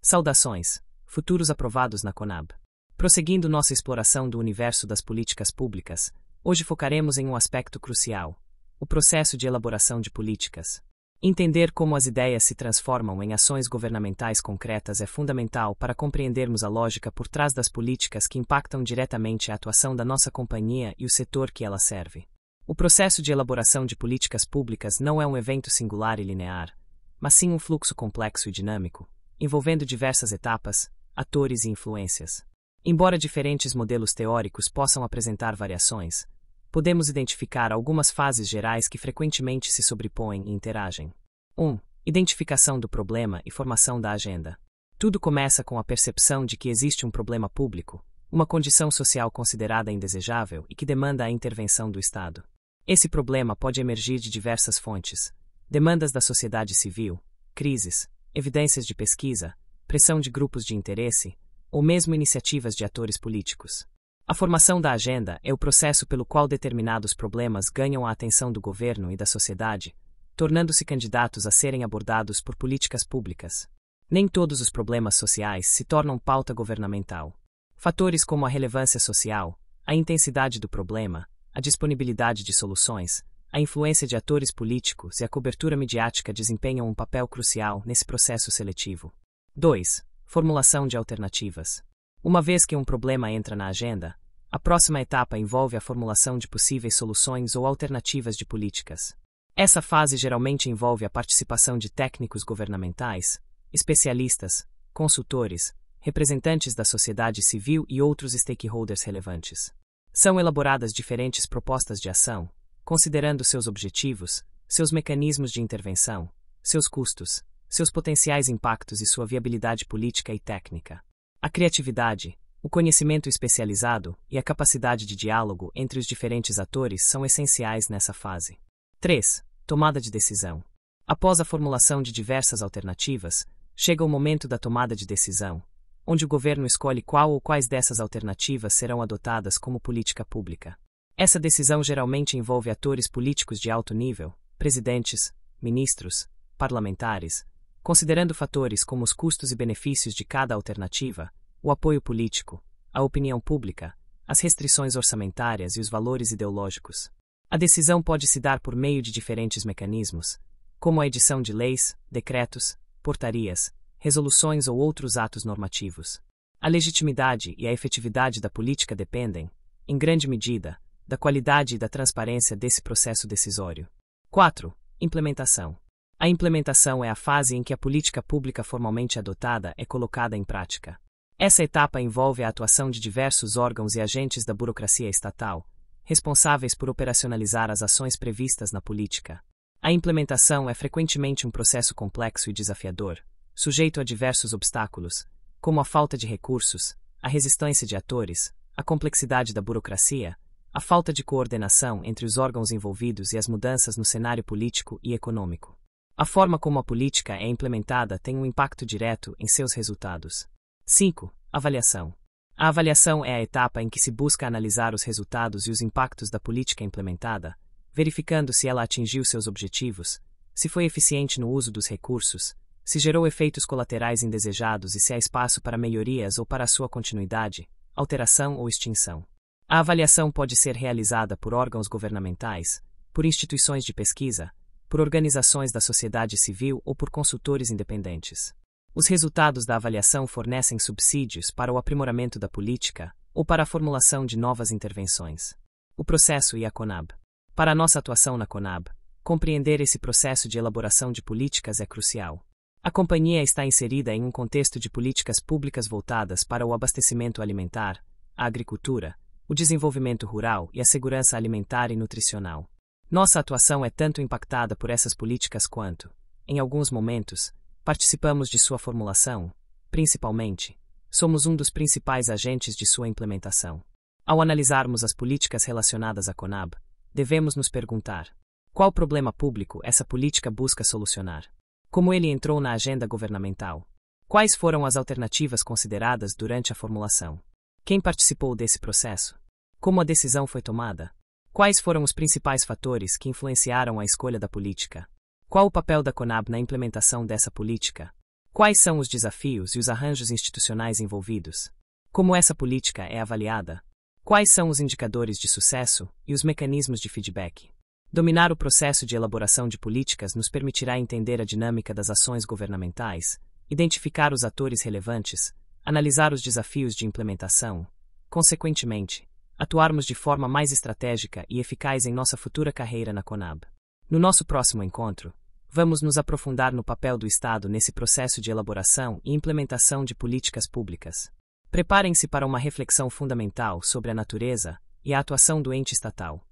Saudações, futuros aprovados na Conab. Prosseguindo nossa exploração do universo das políticas públicas, hoje focaremos em um aspecto crucial: o processo de elaboração de políticas. Entender como as ideias se transformam em ações governamentais concretas é fundamental para compreendermos a lógica por trás das políticas que impactam diretamente a atuação da nossa companhia e o setor que ela serve. O processo de elaboração de políticas públicas não é um evento singular e linear, mas sim um fluxo complexo e dinâmico, envolvendo diversas etapas, atores e influências. Embora diferentes modelos teóricos possam apresentar variações, podemos identificar algumas fases gerais que frequentemente se sobrepõem e interagem. 1. Identificação do problema e formação da agenda. Tudo começa com a percepção de que existe um problema público, uma condição social considerada indesejável e que demanda a intervenção do Estado. Esse problema pode emergir de diversas fontes: demandas da sociedade civil, crises, evidências de pesquisa, pressão de grupos de interesse, ou mesmo iniciativas de atores políticos. A formação da agenda é o processo pelo qual determinados problemas ganham a atenção do governo e da sociedade, tornando-se candidatos a serem abordados por políticas públicas. Nem todos os problemas sociais se tornam pauta governamental. Fatores como a relevância social, a intensidade do problema, a disponibilidade de soluções, a influência de atores políticos e a cobertura midiática desempenham um papel crucial nesse processo seletivo. 2. Formulação de alternativas. Uma vez que um problema entra na agenda, a próxima etapa envolve a formulação de possíveis soluções ou alternativas de políticas. Essa fase geralmente envolve a participação de técnicos governamentais, especialistas, consultores, representantes da sociedade civil e outros stakeholders relevantes. São elaboradas diferentes propostas de ação, considerando seus objetivos, seus mecanismos de intervenção, seus custos, seus potenciais impactos e sua viabilidade política e técnica. A criatividade, o conhecimento especializado e a capacidade de diálogo entre os diferentes atores são essenciais nessa fase. 3. Tomada de decisão. Após a formulação de diversas alternativas, chega o momento da tomada de decisão, onde o governo escolhe qual ou quais dessas alternativas serão adotadas como política pública. Essa decisão geralmente envolve atores políticos de alto nível, presidentes, ministros, parlamentares, considerando fatores como os custos e benefícios de cada alternativa, o apoio político, a opinião pública, as restrições orçamentárias e os valores ideológicos. A decisão pode se dar por meio de diferentes mecanismos, como a edição de leis, decretos, portarias, resoluções ou outros atos normativos. A legitimidade e a efetividade da política dependem, em grande medida, da qualidade e da transparência desse processo decisório. 4. Implementação. A implementação é a fase em que a política pública formalmente adotada é colocada em prática. Essa etapa envolve a atuação de diversos órgãos e agentes da burocracia estatal, responsáveis por operacionalizar as ações previstas na política. A implementação é frequentemente um processo complexo e desafiador, sujeito a diversos obstáculos, como a falta de recursos, a resistência de atores, a complexidade da burocracia, a falta de coordenação entre os órgãos envolvidos e as mudanças no cenário político e econômico. A forma como a política é implementada tem um impacto direto em seus resultados. 5. Avaliação. A avaliação é a etapa em que se busca analisar os resultados e os impactos da política implementada, verificando se ela atingiu seus objetivos, se foi eficiente no uso dos recursos, se gerou efeitos colaterais indesejados e se há espaço para melhorias ou para sua continuidade, alteração ou extinção. A avaliação pode ser realizada por órgãos governamentais, por instituições de pesquisa, por organizações da sociedade civil ou por consultores independentes. Os resultados da avaliação fornecem subsídios para o aprimoramento da política ou para a formulação de novas intervenções. O processo e a Conab. Para a nossa atuação na Conab, compreender esse processo de elaboração de políticas é crucial. A companhia está inserida em um contexto de políticas públicas voltadas para o abastecimento alimentar, a agricultura, o desenvolvimento rural e a segurança alimentar e nutricional. Nossa atuação é tanto impactada por essas políticas quanto, em alguns momentos, participamos de sua formulação. Principalmente, somos um dos principais agentes de sua implementação. Ao analisarmos as políticas relacionadas à Conab, devemos nos perguntar: qual problema público essa política busca solucionar? Como ele entrou na agenda governamental? Quais foram as alternativas consideradas durante a formulação? Quem participou desse processo? Como a decisão foi tomada? Quais foram os principais fatores que influenciaram a escolha da política? Qual o papel da Conab na implementação dessa política? Quais são os desafios e os arranjos institucionais envolvidos? Como essa política é avaliada? Quais são os indicadores de sucesso e os mecanismos de feedback? Dominar o processo de elaboração de políticas nos permitirá entender a dinâmica das ações governamentais, identificar os atores relevantes, analisar os desafios de implementação, consequentemente, atuarmos de forma mais estratégica e eficaz em nossa futura carreira na Conab. No nosso próximo encontro, vamos nos aprofundar no papel do Estado nesse processo de elaboração e implementação de políticas públicas. Preparem-se para uma reflexão fundamental sobre a natureza e a atuação do ente estatal.